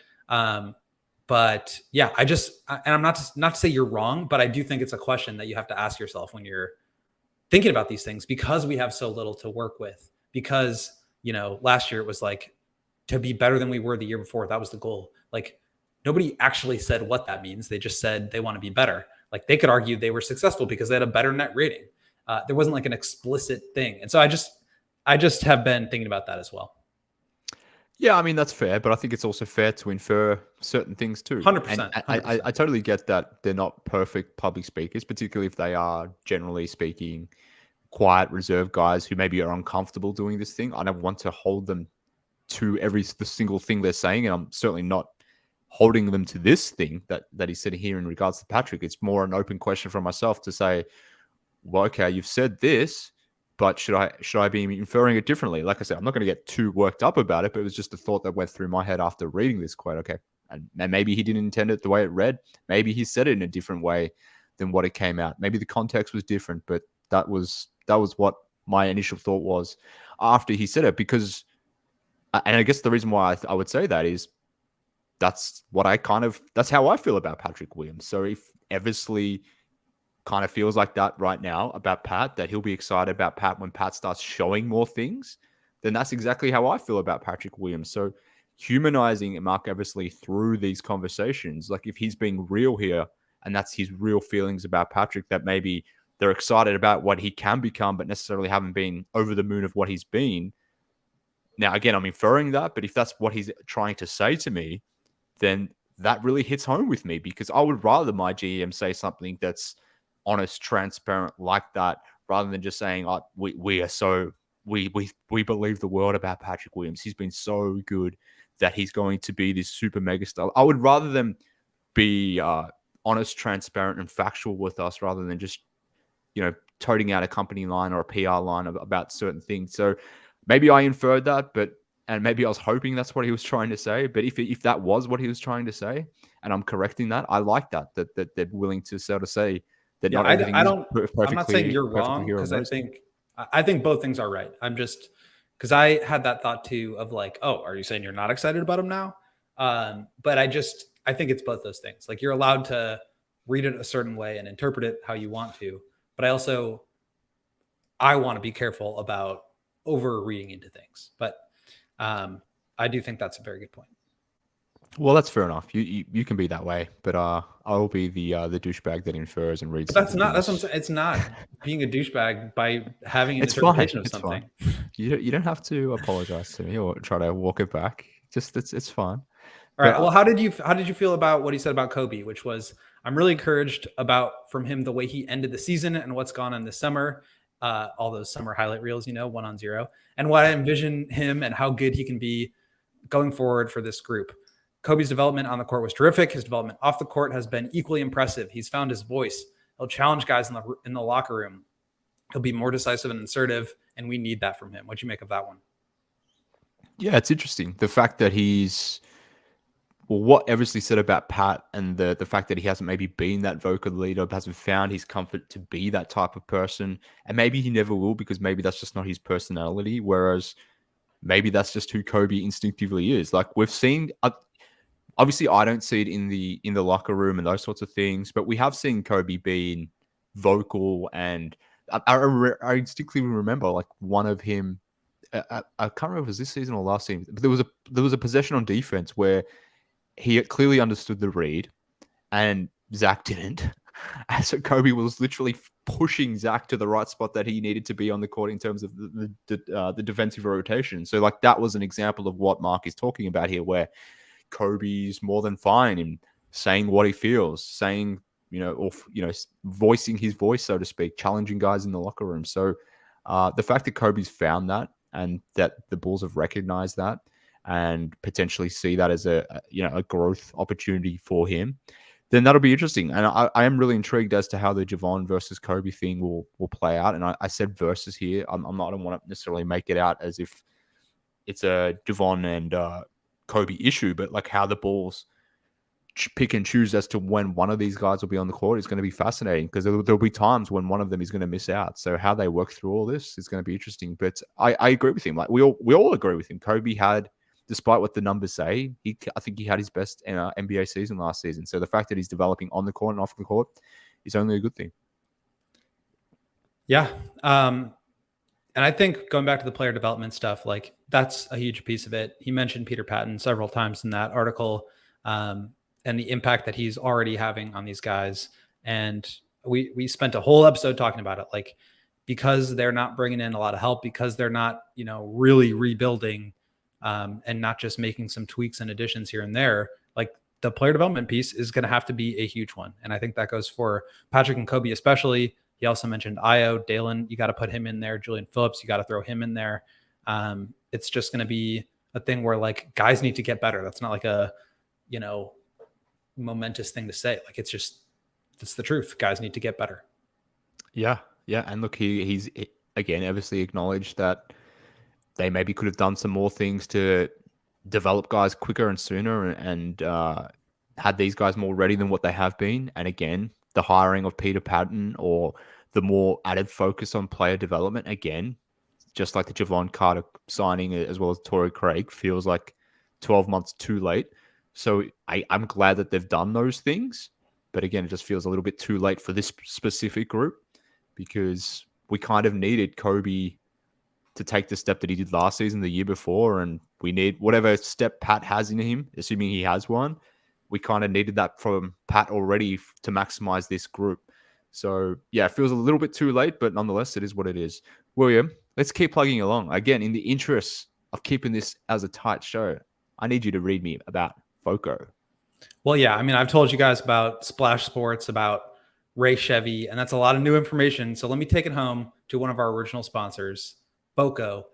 But yeah, and I'm not to say you're wrong, but I do think it's a question that you have to ask yourself when you're thinking about these things, because we have so little to work with. Because, you know, last year it was like to be better than we were the year before. That was the goal. Like, nobody actually said what that means. They just said they want to be better. Like, they could argue they were successful because they had a better net rating. There wasn't like an explicit thing. And so I just have been thinking about that as well. Yeah, I mean, that's fair, but I think it's also fair to infer certain things too. 100%. I totally get that they're not perfect public speakers, particularly if they are, generally speaking, quiet, reserved guys who maybe are uncomfortable doing this thing. I don't want to hold them to the single thing they're saying, and I'm certainly not holding them to this thing that he's sitting here in regards to Patrick. It's more an open question for myself to say, well, okay, you've said this, but should I be inferring it differently? Like I said, I'm not going to get too worked up about it, but it was just a thought that went through my head after reading this quote. Okay, and maybe he didn't intend it the way it read. Maybe he said it in a different way than what it came out. Maybe the context was different, but that was what my initial thought was after he said it. Because, and I guess the reason why I would say that is, that's how I feel about Patrick Williams. So if Eversley kind of feels like that right now about Pat, that he'll be excited about Pat when Pat starts showing more things, then that's exactly how I feel about Patrick Williams. So humanizing Marc Eversley through these conversations, like if he's being real here and that's his real feelings about Patrick, that maybe they're excited about what he can become, but necessarily haven't been over the moon of what he's been. Now, again, I'm inferring that, but if that's what he's trying to say to me, then that really hits home with me, because I would rather my GM say something that's honest, transparent like that, rather than just saying, "Oh, we believe the world about Patrick Williams. He's been so good that he's going to be this super mega star." I would rather them be honest, transparent, and factual with us, rather than just toting out a company line or a PR line about certain things. So maybe I inferred that, and maybe I was hoping that's what he was trying to say. But if that was what he was trying to say, and I'm correcting that, I like that they're willing to sort of say that not everything is perfectly. I'm not saying you're wrong, because I think both things are right. I'm just, because I had that thought too of like, oh, are you saying you're not excited about him now? But I think it's both those things. Like, you're allowed to read it a certain way and interpret it how you want to. But I want to be careful about over reading into things. But I do think that's a very good point. Well, that's fair enough. You can be that way, but I'll be the douchebag that infers and reads. That's what I'm saying. It's not being a douchebag by having an interpretation of something. Fine. You don't have to apologize to me or try to walk it back. Just it's fine. All right. Well, how did you feel about what he said about Kobe, which was, I'm really encouraged from him the way he ended the season and what's gone on this summer, all those summer highlight reels, 1-on-0, and what I envision him and how good he can be going forward for this group. Kobe's development on the court was terrific. His development off the court has been equally impressive. He's found his voice. He'll challenge guys in the locker room. He'll be more decisive and assertive, and we need that from him. What'd you make of that one? Yeah, it's interesting. The fact that what Eversley said about Pat, and the fact that he hasn't maybe been that vocal leader, hasn't found his comfort to be that type of person, and maybe he never will, because maybe that's just not his personality, whereas maybe that's just who Kobe instinctively is. Like, we've seen, obviously I don't see it in the locker room and those sorts of things, but we have seen Kobe being vocal, and I instinctively remember like one of him, I can't remember if it was this season or last season, but there was a possession on defense where he clearly understood the read and Zach didn't. And so Kobe was literally pushing Zach to the right spot that he needed to be on the court in terms of the defensive rotation. So like, that was an example of what Marc is talking about here, where Kobe's more than fine in saying what he feels, saying, voicing his voice, so to speak, challenging guys in the locker room. So the fact that Kobe's found that, and that the Bulls have recognized that, and potentially see that as a growth opportunity for him, then that'll be interesting. And I am really intrigued as to how the Javon versus Kobe thing will play out. And I said versus here. I don't want to necessarily make it out as if it's a Javon and Kobe issue, but like how the Bulls pick and choose as to when one of these guys will be on the court is going to be fascinating, because there'll be times when one of them is going to miss out. So how they work through all this is going to be interesting. But I agree with him. Like, we all agree with him. Kobe had, despite what the numbers say, I think he had his best NBA season last season. So the fact that he's developing on the court and off the court is only a good thing. Yeah. And I think going back to the player development stuff, like, that's a huge piece of it. He mentioned Peter Patton several times in that article, and the impact that he's already having on these guys. And we spent a whole episode talking about it, like, because they're not bringing in a lot of help, because they're not, really rebuilding, and not just making some tweaks and additions here and there, like, the player development piece is going to have to be a huge one. And I think that goes for Patrick and Kobe especially. He also mentioned Ayo, Dalen, you got to put him in there. Julian Phillips, you got to throw him in there. It's just going to be a thing where, like, guys need to get better. That's not like a, momentous thing to say. Like, it's the truth. Guys need to get better. Yeah. And look, he's again obviously acknowledged that they maybe could have done some more things to develop guys quicker and sooner, and had these guys more ready than what they have been. And again, the hiring of Peter Patton, or the more added focus on player development, again, just like the Javon Carter signing, as well as Torrey Craig, feels like 12 months too late. So I'm glad that they've done those things. But again, it just feels a little bit too late for this specific group because we kind of needed Kobe to take the step that he did last season, the year before. And we need whatever step Pat has in him, assuming he has one. We kind of needed that from Pat already to maximize this group. So, yeah, it feels a little bit too late, but nonetheless, it is what it is. William, let's keep plugging along. Again, in the interest of keeping this as a tight show, I need you to read me about FOCO. Well, yeah, I mean, I've told you guys about Splash Sports, about Ray Chevy, and that's a lot of new information. So let me take it home to one of our original sponsors, FOCO,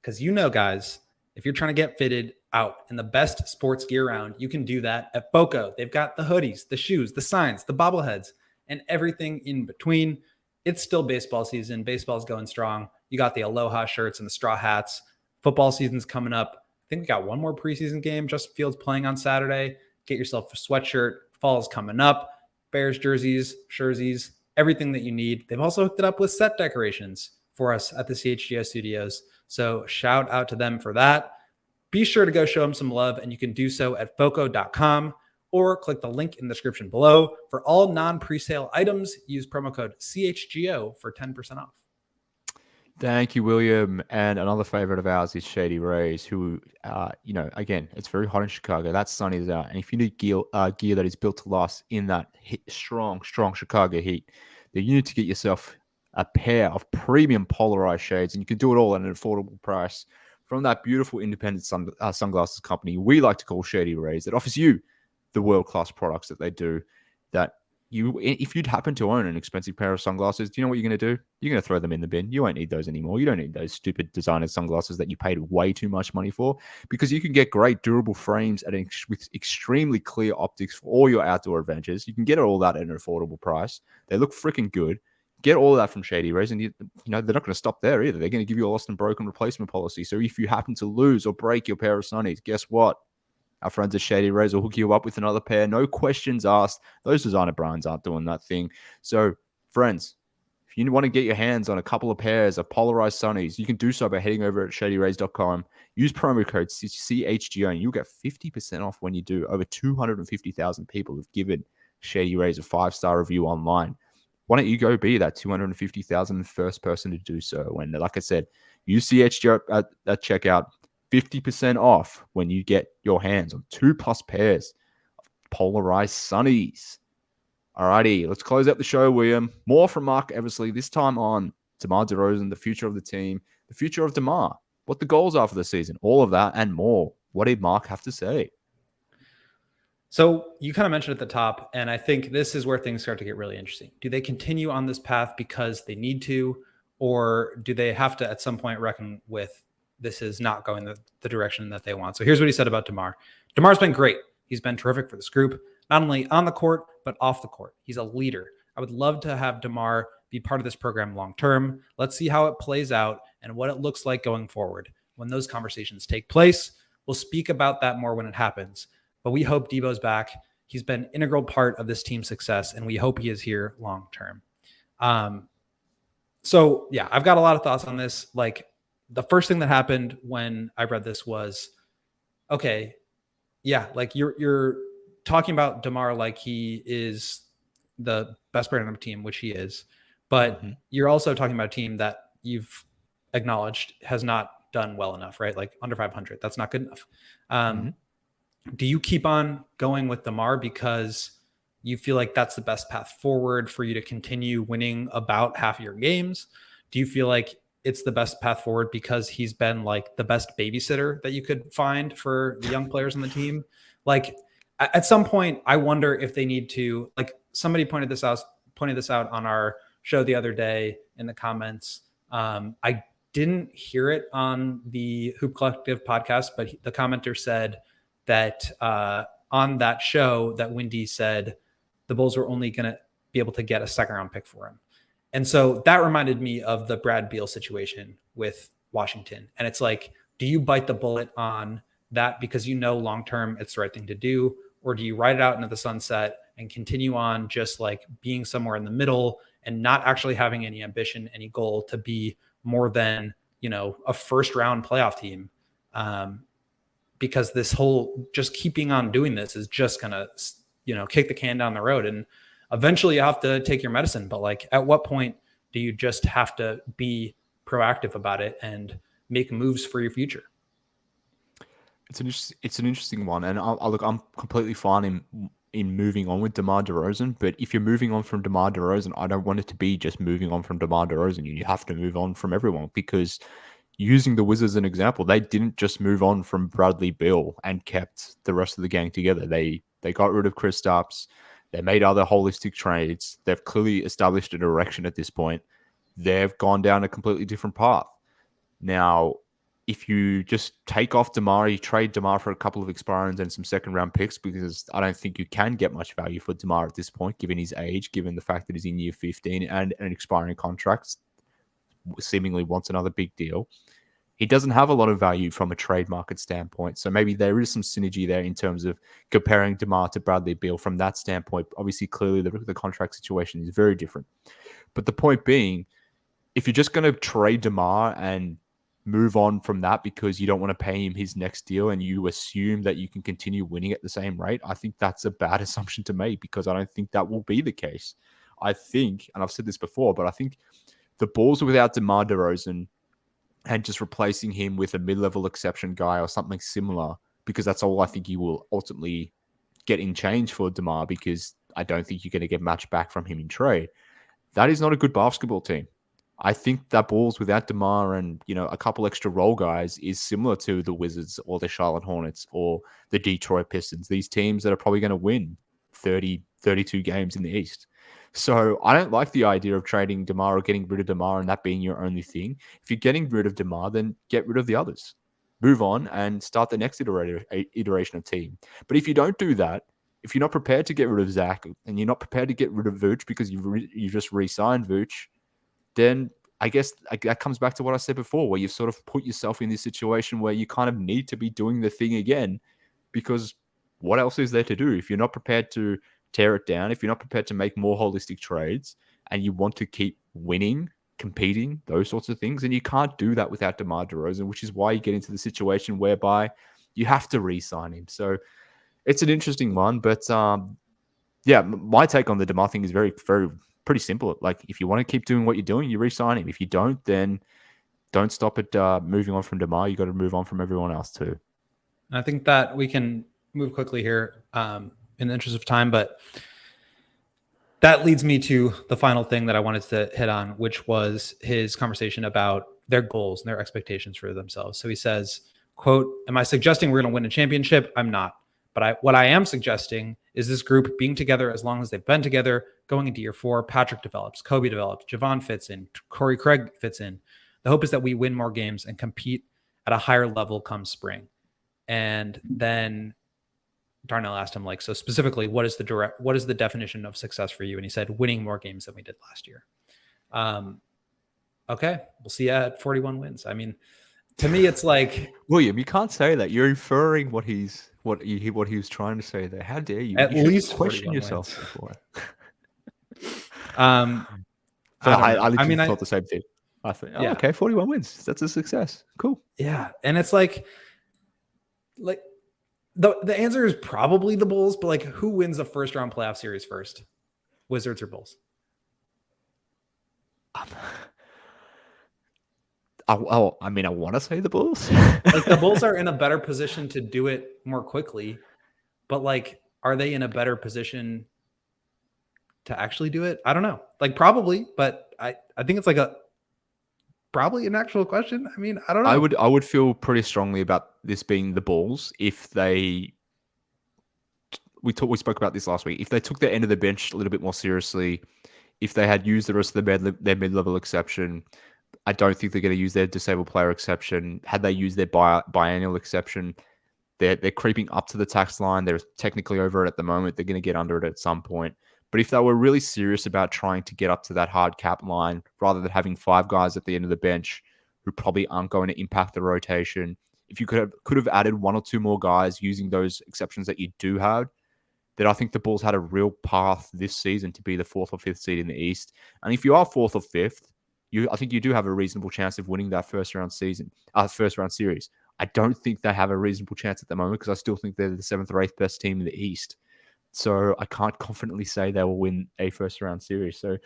because guys, if you're trying to get fitted out in the best sports gear around, you can do that at FOCO. They've got the hoodies, the shoes, the signs, the bobbleheads, and everything in between. It's still baseball season. Baseball's going strong. You got the Aloha shirts and the straw hats. Football season's coming up. I think we got one more preseason game. Justin Fields playing on Saturday. Get yourself a sweatshirt. Fall's coming up. Bears jerseys, everything that you need. They've also hooked it up with set decorations for us at the CHGO studios. So shout out to them for that. Be sure to go show them some love, and you can do so at foco.com or click the link in the description below. For all non-presale items, use promo code CHGO for 10% off. Thank you, William. And another favorite of ours is Shady Rays, who, again, it's very hot in Chicago. That sun is out. And if you need gear that is built to last in that strong Chicago heat, then you need to get yourself a pair of premium polarized shades. And you can do it all at an affordable price from that beautiful independent sunglasses company we like to call Shady Rays, that offers you the world-class products that they do. That if you'd happen to own an expensive pair of sunglasses, do you know what you're going to do? You're going to throw them in the bin. You won't need those anymore. You don't need those stupid designer sunglasses that you paid way too much money for, because you can get great durable frames with extremely clear optics for all your outdoor adventures. You can get all that at an affordable price. They look freaking good. Get all of that from Shady Rays, and they're not going to stop there either. They're going to give you a lost and broken replacement policy. So if you happen to lose or break your pair of sunnies, guess what? Our friends at Shady Rays will hook you up with another pair. No questions asked. Those designer brands aren't doing that thing. So, friends, if you want to get your hands on a couple of pairs of polarized sunnies, you can do so by heading over at shadyrays.com. Use promo code CHGO, and you'll get 50% off when you do. Over 250,000 people have given Shady Rays a 5-star review online. Why don't you go be that 250,000th first person to do so? And like I said, use CHGO at checkout. 50% off when you get your hands on 2+ pairs of polarized sunnies. Alrighty, let's close out the show, William. More from Marc Eversley, this time on DeMar DeRozan, the future of the team, the future of DeMar, what the goals are for the season, all of that and more. What did Marc have to say? So you kind of mentioned at the top, and I think this is where things start to get really interesting. Do they continue on this path because they need to, or do they have to at some point reckon with this is not going the direction that they want? So here's what he said about DeMar. DeMar's been great. He's been terrific for this group, not only on the court, but off the court. He's a leader. I would love to have DeMar be part of this program long-term. Let's see how it plays out and what it looks like going forward. When those conversations take place, we'll speak about that more when it happens. But we hope Debo's back. He's been an integral part of this team's success, and we hope he is here long-term. So yeah, I've got a lot of thoughts on this. Like, the first thing that happened when I read this was, okay, yeah, like you're talking about DeMar like he is the best player on the team, which he is, but you're also talking about a team that you've acknowledged has not done well enough, right? Like under 500, that's not good enough. Do you keep on going with DeMar because you feel like that's the best path forward for you to continue winning about half of your games? Do you feel like it's the best path forward because he's been like the best babysitter that you could find for the young players on the team? Like at some point, I wonder if they need to, like somebody pointed this out on our show the other day in the comments. I didn't hear it on the Hoop Collective podcast, but the commenter said that on that show that Wendy said the Bulls were only going to be able to get a second-round pick for him. And so that reminded me of the Brad Beal situation with Washington. And it's like, do you bite the bullet on that because you know long-term it's the right thing to do? Or do you ride it out into the sunset and continue on just like being somewhere in the middle and not actually having any ambition, any goal to be more than, a first-round playoff team? because this whole just keeping on doing this is just going to, kick the can down the road. And eventually you have to take your medicine. But like, at what point do you just have to be proactive about it and make moves for your future? It's an interesting one. And I'm completely fine in moving on with DeMar DeRozan. But if you're moving on from DeMar DeRozan, I don't want it to be just moving on from DeMar DeRozan. You have to move on from everyone, because using the Wizards as an example, they didn't just move on from Bradley Beal and kept the rest of the gang together. They got rid of Kristaps. They made other holistic trades. They've clearly established a direction at this point. They've gone down a completely different path. Now, if you just take off DeMar, you trade DeMar for a couple of expirings and some second-round picks, because I don't think you can get much value for DeMar at this point, given his age, given the fact that he's in year 15 and an expiring contract, seemingly wants another big deal. He doesn't have a lot of value from a trade market standpoint. So maybe there is some synergy there in terms of comparing DeMar to Bradley Beal from that standpoint. Obviously, clearly the contract situation is very different. But the point being, if you're just going to trade DeMar and move on from that because you don't want to pay him his next deal and you assume that you can continue winning at the same rate, I think that's a bad assumption to make, because I don't think that will be the case. I think, and I've said this before, but I think the Bulls without DeMar DeRozan and just replacing him with a mid-level exception guy or something similar, because that's all I think he will ultimately get in change for DeMar, because I don't think you're going to get much back from him in trade. That is not a good basketball team. I think that Bulls without DeMar and, a couple extra role guys is similar to the Wizards or the Charlotte Hornets or the Detroit Pistons, these teams that are probably going to win 30, 32 games in the East. So I don't like the idea of trading DeMar or getting rid of DeMar and that being your only thing. If you're getting rid of DeMar, then get rid of the others. Move on and start the next iteration of team. But if you don't do that, if you're not prepared to get rid of Zach and you're not prepared to get rid of Vooch because you just re-signed Vooch, then I guess that comes back to what I said before, where you've sort of put yourself in this situation where you kind of need to be doing the thing again, because what else is there to do? If you're not prepared to tear it down, if you're not prepared to make more holistic trades and you want to keep winning, competing, those sorts of things, and you can't do that without DeMar DeRozan, which is why you get into the situation whereby you have to re-sign him. So it's an interesting one, but yeah, my take on the DeMar thing is very, very pretty simple. Like, if you want to keep doing what you're doing, you re-sign him. If you don't, then don't stop at moving on from DeMar. You got to move on from everyone else too. I think that we can move quickly here in the interest of time, but that leads me to the final thing that I wanted to hit on, which was his conversation about their goals and their expectations for themselves. So he says, quote, "Am I suggesting we're going to win a championship? I'm not. But what I am suggesting is this group being together as long as they've been together, going into year 4. Patrick develops, Kobe develops, Javon fits in, Corey Craig fits in. The hope is that we win more games and compete at a higher level come spring." And then Darnell asked him, like, so specifically, what is the definition of success for you? And he said, winning more games than we did last year. Okay, we'll see you at 41 wins. I mean, to me, it's like, William, you can't say that. You're inferring what he was trying to say there. How dare you? At you least question yourself wins. before. I literally thought the same thing. I thought, yeah. Okay, 41 wins. That's a success. Cool. Yeah, and it's like the answer is probably the Bulls, but like, who wins a first round playoff series first? Wizards or Bulls? I want to say the Bulls. Like, the Bulls are in a better position to do it more quickly, but like, are they in a better position to actually do it? I don't know. Like, probably, but I think it's like probably an actual question. I mean, I don't know. I would feel pretty strongly about this being the Bulls if they. We spoke about this last week. If they took their end of the bench a little bit more seriously, if they had used the rest of their mid-level exception, I don't think they're going to use their disabled player exception. Had they used their biannual exception, they're creeping up to the tax line. They're technically over it at the moment. They're going to get under it at some point. But if they were really serious about trying to get up to that hard cap line, rather than having 5 guys at the end of the bench who probably aren't going to impact the rotation, if you could have added 1 or 2 more guys using those exceptions that you do have, then I think the Bulls had a real path this season to be the 4th or 5th seed in the East. And if you are 4th or 5th, I think you do have a reasonable chance of winning that first round series. I don't think they have a reasonable chance at the moment because I still think they're the 7th or 8th best team in the East. So I can't confidently say they will win a first round series. So,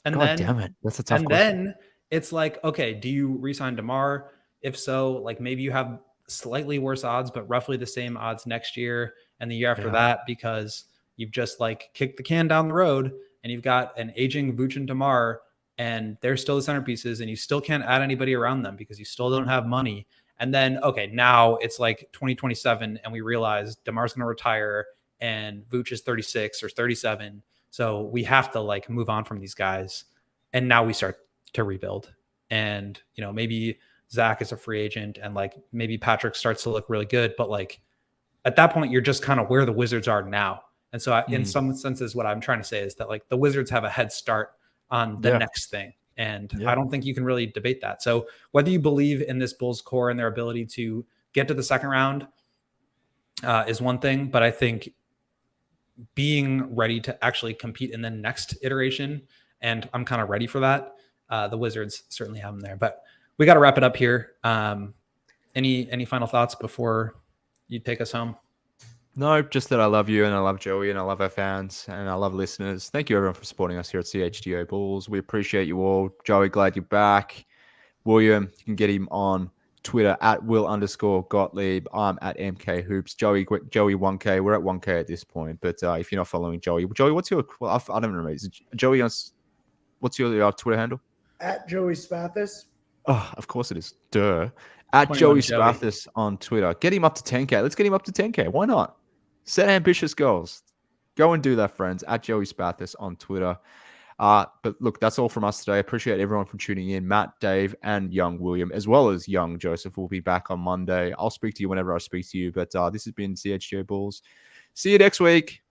damn it, that's a tough question. Then it's like, okay, do you re-sign DeMar? If so, like maybe you have slightly worse odds, but roughly the same odds next year and the year after that, because you've just like kicked the can down the road and you've got an aging Vooch and DeMar, and they're still the centerpieces, and you still can't add anybody around them because you still don't have money. And then, okay, now it's like 2027 and we realize DeMar's going to retire and Vooch is 36 or 37. So we have to like move on from these guys. And now we start to rebuild. And, you know, maybe Zach is a free agent and like maybe Patrick starts to look really good. But like at that point, you're just kind of where the Wizards are now. And so in some senses, what I'm trying to say is that like the Wizards have a head start on the next thing. And I don't think you can really debate that. So whether you believe in this Bulls core and their ability to get to the second round is one thing. But I think being ready to actually compete in the next iteration, and I'm kind of ready for that, the Wizards certainly have them there. But we got to wrap it up here. Any final thoughts before you take us home? No, just that I love you and I love Joey and I love our fans and I love listeners. Thank you everyone for supporting us here at CHGO Bulls. We appreciate you all. Joey, glad you're back. William, you can get him on Twitter at Will_Gottlieb. I'm at MK Hoops. Joey 1K. We're at 1K at this point. But if you're not following Joey, what's your? Well, I don't remember. Is it Joey? What's your Twitter handle? At Joey Spathis. Oh, of course it is. Duh. At Joey Spathis on Twitter. Get him up to 10K. Let's get him up to 10K. Why not? Set ambitious goals. Go and do that, friends. At Joey Spathis on Twitter. But look, that's all from us today. I appreciate everyone for tuning in. Matt, Dave, and young William, as well as young Joseph, will be back on Monday. I'll speak to you whenever I speak to you. But this has been CHGO Bulls. See you next week.